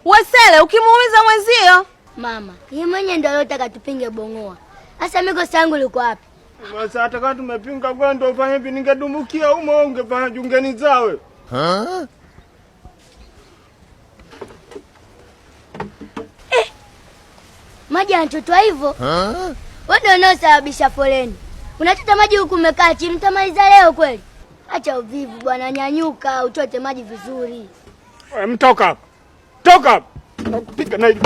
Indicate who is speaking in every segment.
Speaker 1: Wesele ukimuumiza mwenzio.
Speaker 2: Mama, yeye mwenye ndio alotaka tupinge Bongoa. Sasa miko sangu liko wapi?
Speaker 3: Sasa hata kama tumepinga kwa ndio ufanye hivi ningedumukia humo ungefanya jungeni zawe.
Speaker 2: Maji yanachotwa hivyo? Wewe ndio unaosababisha foleni. Unachota maji huku umekaa chini, mtamaliza leo kweli? Acha uvivu bwana, nyanyuka uchote maji vizuri.
Speaker 3: Wewe mtoka hapa. Toka hapa. Nakupiga na hivi.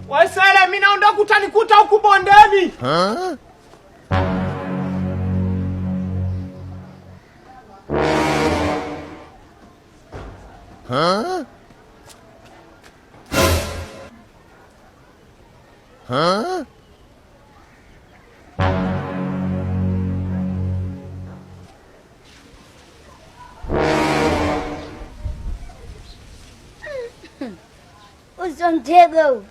Speaker 3: Wesele mimi naondoka utanikuta huku bondeni.
Speaker 2: Mtego.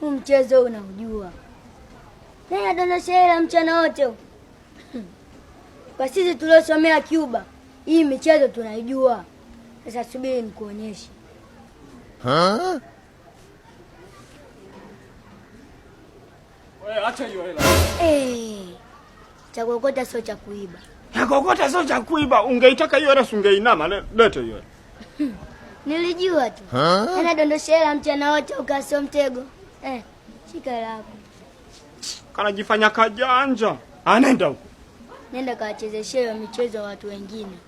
Speaker 2: Mchezo unaujua. Nani adondosha hela mchana wote? Kwa sisi tuliosomea Cuba, hii michezo tunaijua. Sasa subiri nikuonyeshe.
Speaker 3: Wewe acha hiyo hela.
Speaker 2: Cha kuokota sio cha kuiba.
Speaker 3: Cha kuokota sio cha kuiba. Ungeitaka hiyo hela ungeinama. Lete hiyo hela.
Speaker 2: Nilijua tu. Ana dondosha hela mchana wote ukasio mtego. Shika hela yako.
Speaker 3: Kana jifanya kajanja. Nenda huko.
Speaker 2: Nenda kawachezeshe hiyo michezo wa watu wengine.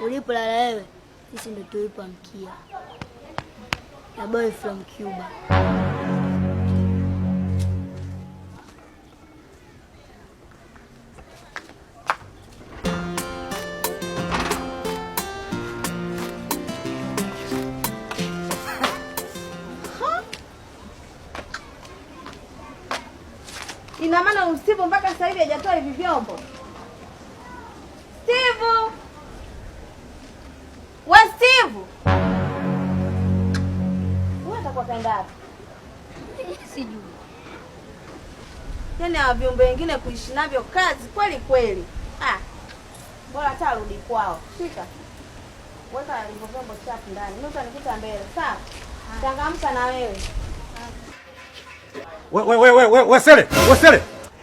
Speaker 2: Ulipolala wewe, sisi ndio tulipoamkia. A boy from Cuba.
Speaker 1: Ina maana Steve mpaka sasa hivi hajatoa hivi vyombo. Steve! Wa Steve! Wewe utakuwa kaenda wapi?
Speaker 2: Sijui.
Speaker 1: Yaani hawa vyombo wengine kuishi navyo kazi kweli kweli. Bora hata rudi kwao. Shika. Weka hivyo vyombo chafu ndani. Mimi utanikuta mbele, sawa? Changamka na wewe.
Speaker 4: Wesele.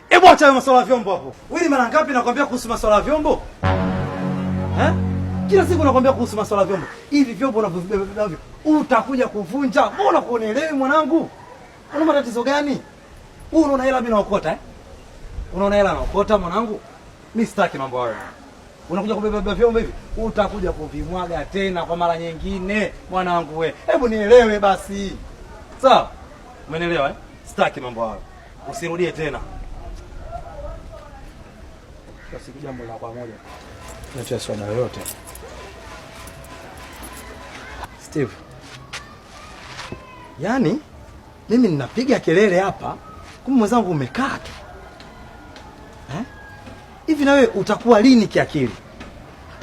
Speaker 4: Hebu acha masuala ya vyombo hapo. Wewe mara ngapi nakwambia kuhusu masuala ya vyombo? Kila siku nakwambia kuhusu masuala ya vyombo. Hivi vyombo unavyobeba utakuja kuvunja. Mbona kuonelewi mwanangu? Una matatizo gani? Wewe unaona hela mimi naokota Unaona hela naokota mwanangu? Mimi sitaki mambo hayo. Unakuja kubeba vyombo hivi, utakuja kuvimwaga tena kwa mara nyingine mwanangu wewe. Hebu nielewe basi. Sawa? Umenielewa Sitaki mambo hayo. Usirudie tena. Basi jambo la kwa moja. Nacho swala yote. Steve. Yaani mimi ninapiga kelele hapa, kumbe mwenzangu umekaa tu. Hivi na wewe utakuwa lini kiakili?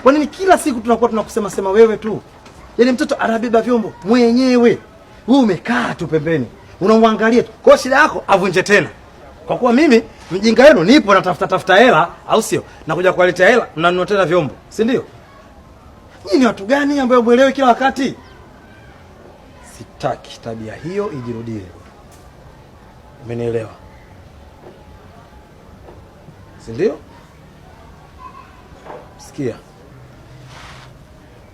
Speaker 4: Kwa nini kila siku tunakuwa tunakusema sema wewe tu? Yaani mtoto anabeba vyombo mwenyewe. Wewe umekaa tu pembeni. Unamwangalia tu. Kwa shida yako avunje tena. Kwa kuwa mimi mjinga wenu nipo natafuta hela, au sio? Nakuja kuwaletea hela, mnanunua tena vyombo, si ndio? Nyinyi ni watu gani ambao muelewe kila wakati? Sitaki tabia hiyo ijirudie. Umenielewa? Si ndio? Sikia.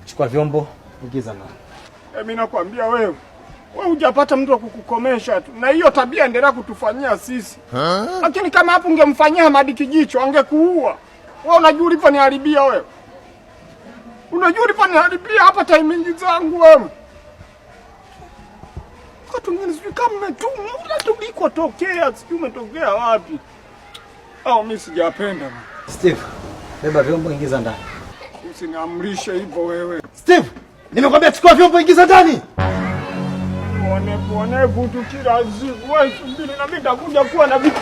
Speaker 4: Chukua vyombo, ingiza ndani.
Speaker 3: Mimi nakwambia wewe hujapata mtu wa kukukomesha tu. Na hiyo tabia endelea kutufanyia sisi. Lakini kama hapo ungemfanyia Hamadi Kijicho angekuua. Wewe unajua uliponiharibia wewe. Unajua uliponiharibia hapa timing zangu wewe. Kwa tungine sijui kama umetumwa tulikotokea, sijui umetokea wapi. Mimi sijapenda.
Speaker 4: Steve, beba vyombo ingiza ndani.
Speaker 3: Usiniamrishe hivyo wewe.
Speaker 4: Steve, nimekwambia chukua vyombo ingiza ndani.
Speaker 3: Muone vitu kila siku. Wewe subiri na mimi nitakuja kuwa na vitu.